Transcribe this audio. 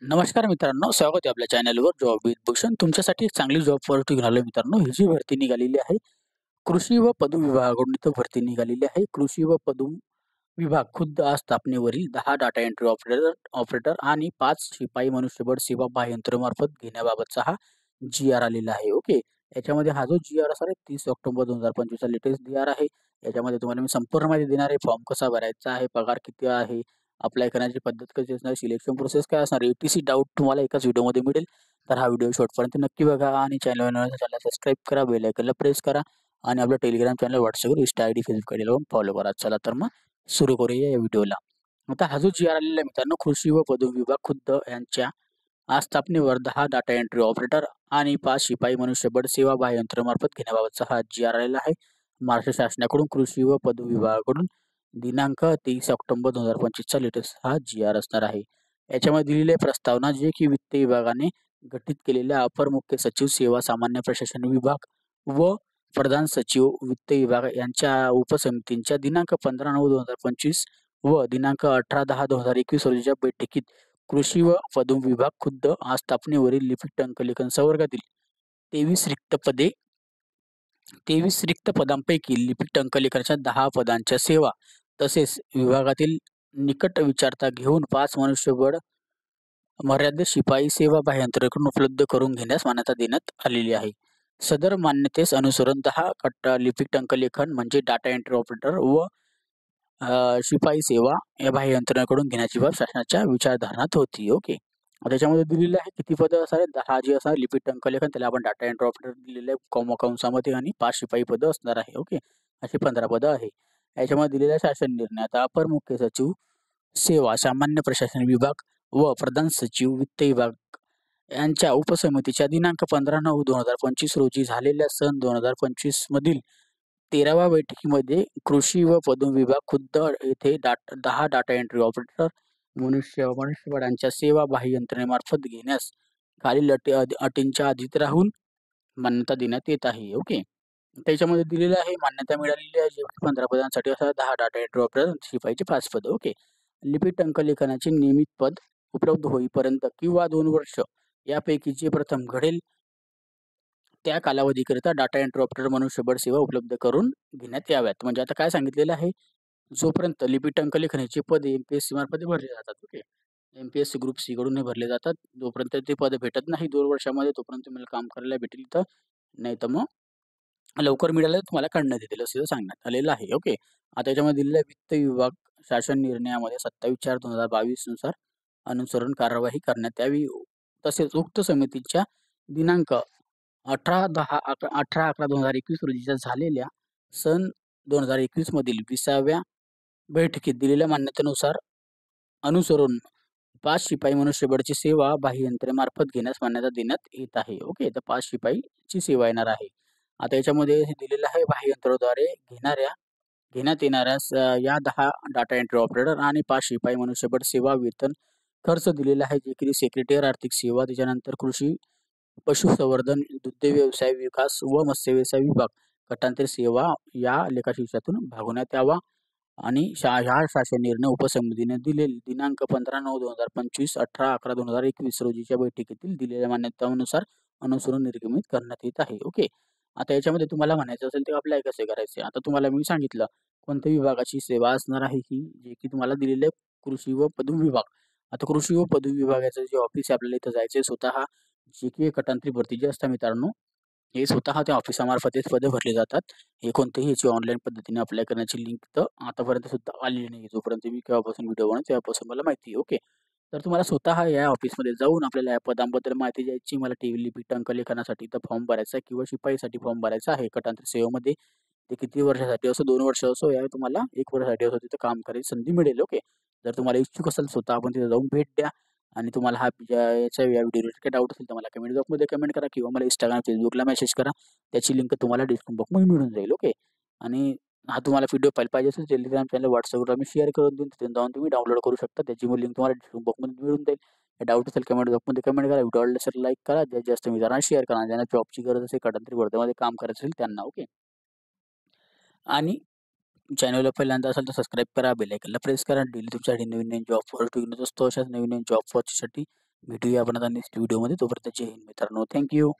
नमस्कार मित्रांनो, स्वागत आहे आपल्या चॅनलवर जॉब विथ भूषण. तुमच्यासाठी एक चांगली जॉब ऑपॉर्च्युनिटी घेऊन आलोय मित्रांनो. ही जी भरती निघालेली आहे, कृषी व पदवी विभागाकडून इथं भरती निघालेली आहे. कृषी व पदवी विभाग खुद्द आज स्थापनेवरील 10 डाटा एंट्री ऑपरेटर ऑपरेटर आणि 5 शिपाई मनुष्यबळ सेवा बाह्यंतरमार्फत घेण्याबाबतचा हा जी-आर आलेला आहे. ओके. याच्यामध्ये हा जो जी-आर असणार आहे 30 ऑक्टोबर 2025 चा लेटेस्ट जी-आर आहे. याच्यामध्ये तुम्हाला मी संपूर्ण माहिती देणार आहे. फॉर्म कसा भरायचा आहे, पगार किती आहे, अप्लाय करण्याची पद्धत कशी असणार, सिलेक्शन प्रोसेस काय असणार, ए डाऊट तुम्हाला एकाच व्हिडिओमध्ये मिळेल. तर हा व्हिडिओ शेवटपर्यंत नक्की बघा आणि चॅनलला सबस्क्राईब करा, बेल आयकॉनला प्रेस करा आणि आपलं टेलिग्राम चॅनल, WhatsAppवर, Insta आयडी, Facebook आयडी लावून फॉलो करा. चला तर मग सुरू करूया या व्हिडिओला. आता हा जो जी-आर आलेला आहे मित्रांनो, कृषी व पदवी विभाग खुद्द यांच्या आस्थापनेवर 10 डाटा एंट्री ऑपरेटर आणि 5 शिपाई मनुष्यबळ सेवा बाह्यंतरमार्फत घेण्याबाबतचा हा जी-आर आलेला आहे. महाराष्ट्र शासनाकडून कृषी व पदवी विभागाकडून दिनांक 30 ऑक्टोबर 2025 चा लेटेस्ट हा जी-आर असणार आहे. याच्यामध्ये दिलेली आहे प्रस्तावना, जे की वित्त विभागाने गठीत केलेल्या अपर मुख्य सचिव सेवा सामान्य प्रशासन विभाग व प्रधान सचिव वित्त विभाग यांच्या उपसमितींच्या दिनांक 15/9/2025 व दिनांक 18/10/2021 रोजीच्या बैठकीत कृषी व पदवी विभाग खुद्द आस्थापनेवरील लिपिक टंकलेखन संवर्गातील 23 रिक्त पदे 23 रिक्त पदांपैकी लिपिक टंकलेखनाच्या 10 पदांच्या सेवा तसेच विभागातील निकट विचारता घेऊन 5 मनुष्यबळ मर्यादित शिपाई सेवा बाह्यंतराकडून उपलब्ध करून घेण्यास मान्यता देण्यात आलेली आहे. सदर मान्यतेस अनुसरून 10 कट्टा लिपिक टंकलेखन म्हणजे डाटा एंट्री ऑपरेटर व शिपाई सेवा या बाह्य यंत्रणेकडून घेण्याची बाब शासनाच्या विचारधारणात होती. ओके. त्याच्यामध्ये दिलेलं आहे किती पदं असणार आहेत? 10 जी असणार लिपिक टंकलेखन, त्याला आपण डाटा एंट्री ऑपरेटर दिलेलं आहे कंसामध्ये आणि 5 शिपाई पदं असणार आहे. ओके. अशी 15 पदं आहे. याच्यामध्ये दिलेला शासन निर्णय. आता अपर मुख्य सचिव सेवा सामान्य प्रशासन विभाग व प्रधान सचिव वित्त विभाग यांच्या उपसमितीच्या दिनांक 15/9/2025 रोजी झालेल्या सन 2025 मधील 13व्या बैठकीमध्ये कृषी व पदवी विभाग खुद्द येथे 10 डाटा एंट्री ऑपरेटर मनुष्यबळांच्या सेवा बाह्य यंत्रणेमार्फत घेण्यास खालील अटींच्या अधीन राहून मान्यता देण्यात येत आहे. ओके. त्याच्यामध्ये दिलेलं आहे मान्यता मिळालेली आहे, जे 15 पदांसाठी असं 10 डाटा एंट्री ऑपरेटर, शिपाईचे 5 पदं. ओके. लिपिक टंकलेखनाचे नियमित पद उपलब्ध होईपर्यंत किंवा 2 वर्ष यापैकी जे प्रथम घडेल त्या कालावधीकरिता डाटा एंट्री ऑपरेटर मनुष्यबळ सेवा उपलब्ध करून घेण्यात याव्यात. म्हणजे आता काय सांगितलेलं आहे, जोपर्यंत लिपिक टंकलेखनाची पदे एम-पी-एस-सी मार्फत भरली जातात. ओके. एम-पी-एस-सी ग्रुप सी कडून हे भरले जातात. जोपर्यंत ते पद भेटत नाही 2 वर्षामध्ये, तोपर्यंत तुम्हाला काम करायला भेटेल इथं. नाहीतर मग लवकर मिळालं तर तुम्हाला काढण्यात येतील असं सांगण्यात आलेलं आहे. ओके. आता याच्यामध्ये दिलेलं आहे वित्त विभाग शासन निर्णयामध्ये 27/4/2022 नुसार अनुसरण कार्यवाही करण्यात यावी. तसेच उक्त समितीच्या दिनांक 18/11/2021 रोजीच्या झालेल्या सन 2021 मधील 20व्या बैठकीत दिलेल्या मान्यतेनुसार अनुसरून 5 शिपाई मनुष्यबळाची सेवा बाह्य यंत्रणेमार्फत घेण्यास मान्यता देण्यात येत आहे. ओके. तर 5 शिपाईची सेवा येणार आहे. आता याच्यामध्ये हे दिलेलं आहे बाह्य यंत्राद्वारे घेण्यात येणाऱ्या या 10 डाटा एंट्री ऑपरेटर आणि 5 शिपाई मनुष्यबळ सेवा वेतन खर्च दिलेला आहे, जे की सेक्रेटरी आर्थिक सेवा, त्याच्यानंतर कृषी पशुसंवर्धन, दुग्ध व्यवसाय विकास व मत्स्य व्यवसाय विभाग, गटांतर सेवा या लेखाशीर्षातून भागवण्यात यावा आणि ह्या शासन निर्णय उपसमितीने दिलेली दिनांक 15/9/2025, 18/11/2021 रोजीच्या बैठकीतील दिलेल्या मान्यतानुसार अनुसरून निर्गमित करण्यात येत आहे. ओके. आता याच्यामध्ये तुम्हाला म्हणायचं असेल तर अप्लाय कसे करायचे? आता तुम्हाला मी सांगितलं कोणत्या विभागाची सेवा असणार आहे ही, जे की तुम्हाला दिलेले कृषी व पदवी विभाग. आता कृषी व पदवी विभागाचं जे ऑफिस आहे आपल्याला इथं जायचंय स्वतः. जे की गटांतरी भरती जी असते मित्रांनो, हे स्वतः त्या ऑफिसामार्फतच पदे भरली जातात. हे कोणत्याही याची ऑनलाईन पद्धतीने अप्लाय करण्याची लिंक तर आतापर्यंत सुद्धा आलेली नाही. जोपर्यंत मी केव्हापासून व्हिडिओ बनवतो तेव्हापासून मला माहिती आहे. ओके. तर तुम्हाला स्वतः या ऑफिसमध्ये जाऊन आपल्याला या पदांबद्दल माहिती द्यायची. मला लिपिक टंकलेखनासाठी इथं फॉर्म भरायचा आहे किंवा शिपाईसाठी फॉर्म भरायचा आहे गटांतर सेवेमध्ये. ते किती वर्षासाठी असो, 2 वर्ष असो, या तुम्हाला 1 वर्षासाठी असो, तिथं काम करायची संधी मिळेल. ओके. जर तुम्हाला इच्छुक असाल स्वतः आपण तिथे जाऊन भेट द्या आणि तुम्हाला हा या व्हिडिओ काही डाऊट असेल तर मला कमेंट बॉक्समध्ये कमेंट करा किंवा मला Instagram, Facebookला मेसेज करा. त्याची लिंक तुम्हाला डिस्क्रिप्शन बॉक्समध्ये मिळून जाईल. ओके. आणि हा तुम्हाला व्हिडिओ पाहिजे असेल टेलिग्राम चॅनल, WhatsAppवर आम्ही शेअर करून देईन. तिथे जाऊन तुम्ही डाउनलोड करू शकता. त्याची लिंक तुम्हाला डिस्क्रिप्शन बॉक्समध्ये मिळून जाईल. डाऊट असेल कमेंट बॉक्समध्ये कमेंट करा. व्हिडिओ आवडला असेल लाईक करा. जास्तीत जास्त मित्रांना शेअर करा. ज्यांना जॉबची गरज असेल, गटांतरी भरतीमध्ये काम करायचं असेल त्यांना. ओके. आणि चॅनलला पहिल्यांदा असेल तर सबस्क्राईब करा, बेल आयकॉनला प्रेस करा. डेली तुमच्यासाठी नवीन-नवीन जॉब अपॉर्च्युनिटी घेऊन असतो. अशाच नवीन-नवीन जॉब अपॉर्च्युनिटीसाठी भेटूया आपण आता नेक्स्ट व्हिडिओमध्ये. तोपर्यंत जय हिंद मित्रांनो. Thank you.